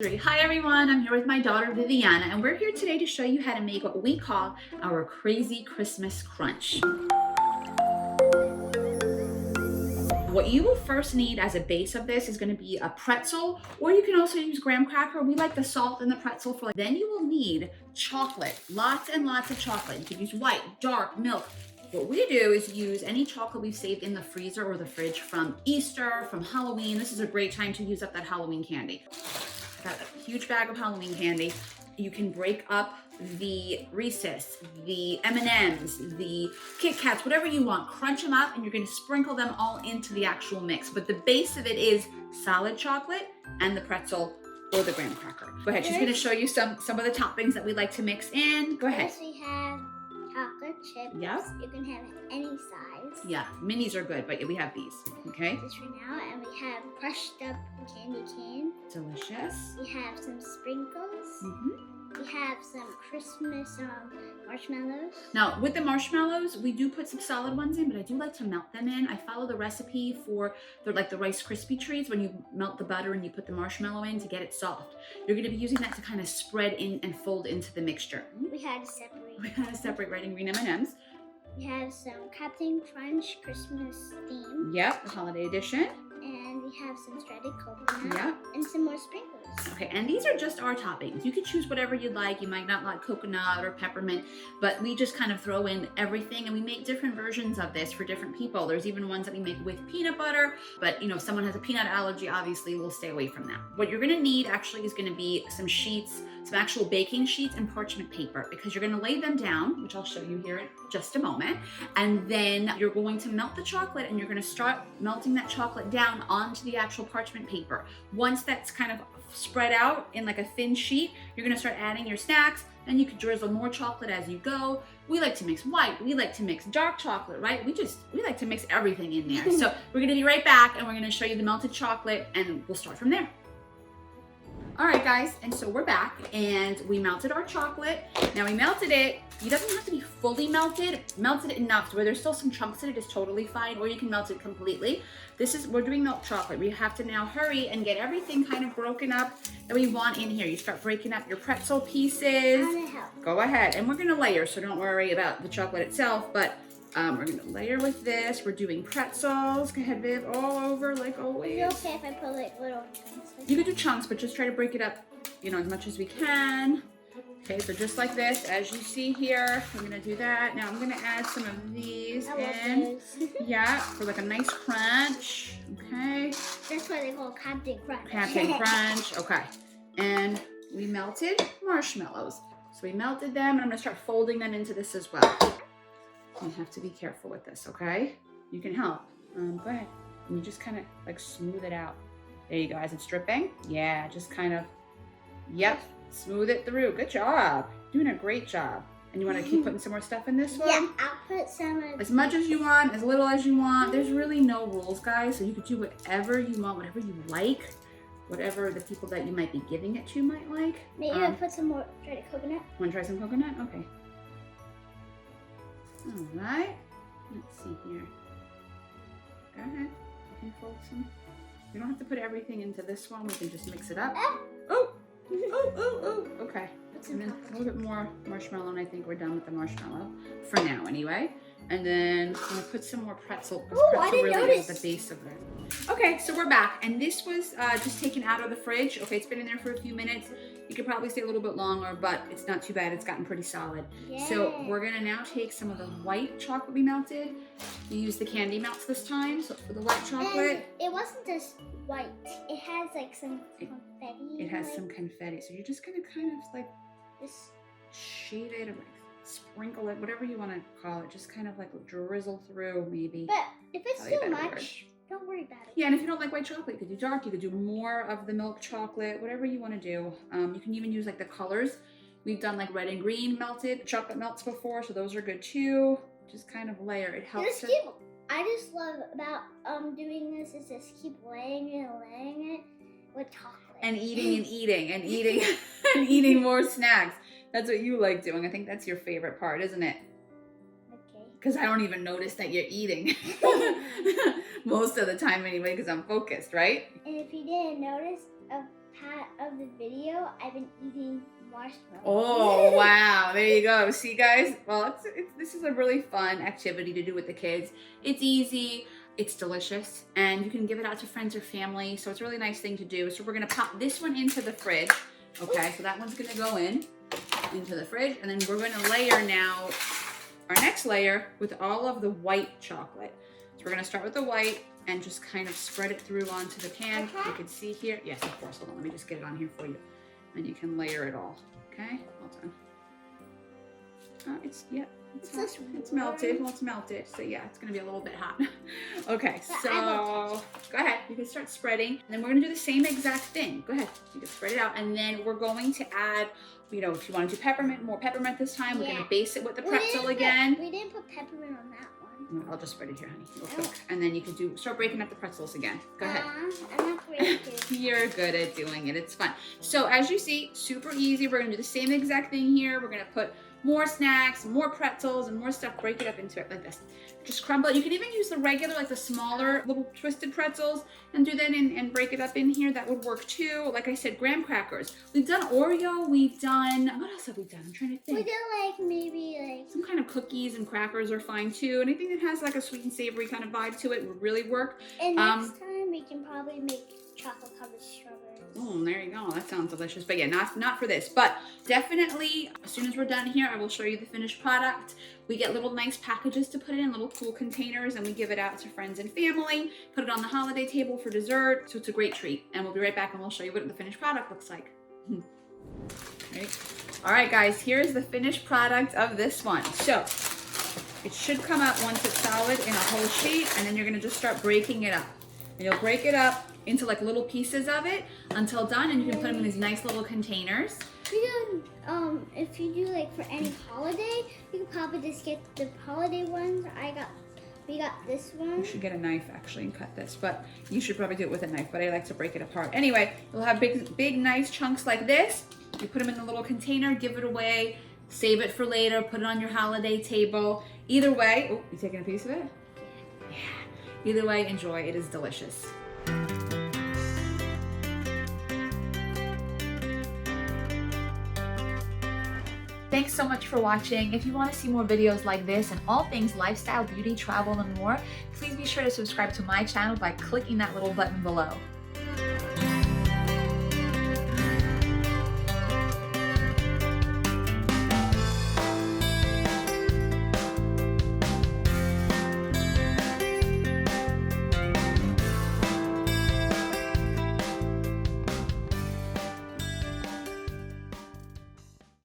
Hi everyone, I'm here with my daughter Viviana and we're here today to show you how to make what we call our crazy Christmas crunch. What you will first need as a base of this is going to be a pretzel, or you can also use graham cracker. We like the salt in the pretzel for Then you will need chocolate, lots and lots of chocolate. You could use white, dark, milk. What we do is use any chocolate we've saved in the freezer or the fridge from Easter, from Halloween. This is a great time to use up that Halloween candy. I got a huge bag of Halloween candy. You can break up the Reese's, the M&Ms, the Kit Kats, whatever you want. Crunch them up and you're gonna sprinkle them all into the actual mix. But the base of it is solid chocolate and the pretzel or the graham cracker. Go ahead, she's gonna show you some of the toppings that we like to mix in. Go ahead. First we have chocolate chips. Yep. You can have any size. Yeah, minis are good, but we have these, okay? This right now, and we have crushed up candy cane. Delicious. We have some sprinkles. Mm-hmm. We have some Christmas marshmallows. Now, with the marshmallows, we do put some solid ones in, but I do like to melt them in. I follow the recipe for the Rice Krispie treats when you melt the butter and you put the marshmallow in to get it soft. You're gonna be using that to kind of spread in and fold into the mixture. We had to separate. We gotta separate red and green M&Ms. We have some Captain Crunch Christmas theme. Yep, the holiday edition. And we have some shredded coconut. Yep. And some more sprinkles. Okay, and these are just our toppings. You can choose whatever you'd like. You might not like coconut or peppermint, but we just kind of throw in everything, and we make different versions of this for different people. There's even ones that we make with peanut butter, but if someone has a peanut allergy, obviously we'll stay away from that. What you're gonna need actually is gonna be some sheets, some actual baking sheets and parchment paper, because you're gonna lay them down, which I'll show you here in just a moment, and then you're going to melt the chocolate and you're gonna start melting that chocolate down onto the actual parchment paper. Once that's kind of spread out in like a thin sheet, you're gonna start adding your snacks, and you can drizzle more chocolate as you go. We like to mix white, we like to mix dark chocolate, right? We like to mix everything in there. So we're gonna be right back and we're gonna show you the melted chocolate and we'll start from there. All right, guys, and so we're back and we melted our chocolate. Now we melted it. It doesn't have to be fully melted. Melted it enough to where there's still some chunks in it is totally fine, or you can melt it completely. We're doing milk chocolate. We have to now hurry and get everything kind of broken up that we want in here. You start breaking up your pretzel pieces. I'm gonna help. Go ahead, and we're gonna layer, so don't worry about the chocolate itself, but we're gonna layer with this. We're doing pretzels. Go ahead, Viv, all over like always. Is it okay if I put like little chunks? You can do chunks, but just try to break it up, as much as we can. Okay, so just like this, as you see here, I'm gonna do that. Now I'm gonna add some of these in. Yeah, for like a nice crunch. Okay. That's why they call Captain Crunch. Captain Crunch. Okay. And we melted marshmallows. So we melted them, and I'm gonna start folding them into this as well. You have to be careful with this, okay? You can help. Go ahead. And you just kind of like smooth it out. There you go. As it's dripping. Yeah, just kind of, yep, smooth it through. Good job. Doing a great job. And you want to keep putting some more stuff in this one? Yeah, I'll put some of as much as you want, as little as you want. There's really no rules, guys. So you could do whatever you want, whatever you like, whatever the people that you might be giving it to might like. Maybe I'll put some more shredded coconut. Want to try some coconut? Okay. All right. Let's see here. Go ahead. You can fold some. We don't have to put everything into this one. We can just mix it up. Oh! Okay. And then a little bit more marshmallow, and I think we're done with the marshmallow for now anyway. And then I'm gonna put some more pretzel. Oh, I didn't really is notice. the base of it. Okay, so we're back, and this was just taken out of the fridge. Okay, it's been in there for a few minutes. You could probably stay a little bit longer, but it's not too bad. It's gotten pretty solid. Yeah. So we're gonna now take some of the white chocolate we melted. You use the candy melts this time. So for the white chocolate, And it wasn't just white. It has like some confetti. it has like, some confetti. So you're just gonna kind of like this. shade it or like sprinkle it, whatever you want to call it. Just kind of like drizzle through maybe. But if it's Tell you too better much, don't worry about it. Yeah, and if you don't like white chocolate, you could do dark. You could do more of the milk chocolate, whatever you want to do. You can even use like the colors. We've done like red and green melted chocolate melts before, so those are good too. Just kind of layer. It helps. I just love about doing this is just keep laying it and laying it with chocolate. And eating and eating and eating and eating more snacks. That's what you like doing. I think that's your favorite part, isn't it? Okay. Because I don't even notice that you're eating most of the time anyway, because I'm focused, right? And if you didn't notice, part of the video, I've been eating marshmallows. Oh, wow. There you go. See, guys? Well, this is a really fun activity to do with the kids. It's easy. It's delicious. And you can give it out to friends or family. So it's a really nice thing to do. So we're going to pop this one into the fridge. Okay, so that one's going to go into the fridge. And then we're going to layer now our next layer with all of the white chocolate. So we're going to start with the white and just kind of spread it through onto the pan. Okay. You can see here. Yes, of course. Hold on. Let me just get it on here for you. And you can layer it all. Okay, hold on. It's hot. It's melted. Well, it's melted. So yeah, it's gonna be a little bit hot. Okay, so go ahead. You can start spreading, and then we're gonna do the same exact thing. Go ahead. You can spread it out, and then we're going to add. You know, if you want to do peppermint, more peppermint this time. We're gonna base it with the pretzel again. We didn't put peppermint on that one. I'll just spread it here, honey, real quick. And then you can start breaking up the pretzels again. Go ahead. I'm not great at it. You're good at doing it. It's fun. So as you see, super easy. We're gonna do the same exact thing here. We're gonna put more snacks, more pretzels, and more stuff. Break it up into it like this. Just crumble it. You can even use the regular, like the smaller little twisted pretzels and do that and break it up in here. That would work too. Like I said, graham crackers. We've done Oreo. We've done, what else have we done? I'm trying to think. We did like maybe like some kind of cookies and crackers are fine too. Anything that has like a sweet and savory kind of vibe to it would really work. And next time we can probably make chocolate covered strawberries. Oh, there you go. That sounds delicious. But yeah, not for this. But definitely, as soon as we're done here, I will show you the finished product. We get little nice packages to put in, little cool containers, and we give it out to friends and family. Put it on the holiday table for dessert. So it's a great treat. And we'll be right back and we'll show you what the finished product looks like. Ready? All right, guys, here's the finished product of this one. So it should come out once it's solid in a whole sheet, and then you're gonna just start breaking it up. And you'll break it up into like little pieces of it until done, and you can put them in these nice little containers. You can, if you do like for any holiday, you can probably just get the holiday ones. We got this one. You should get a knife actually and cut this, but you should probably do it with a knife, but I like to break it apart. Anyway, you'll have big nice chunks like this. You put them in a little container, give it away, save it for later, put it on your holiday table. Either way, oh, you taking a piece of it? Yeah. Either way, enjoy. It is delicious. Thanks so much for watching. If you want to see more videos like this and all things lifestyle, beauty, travel, and more, please be sure to subscribe to my channel by clicking that little button below.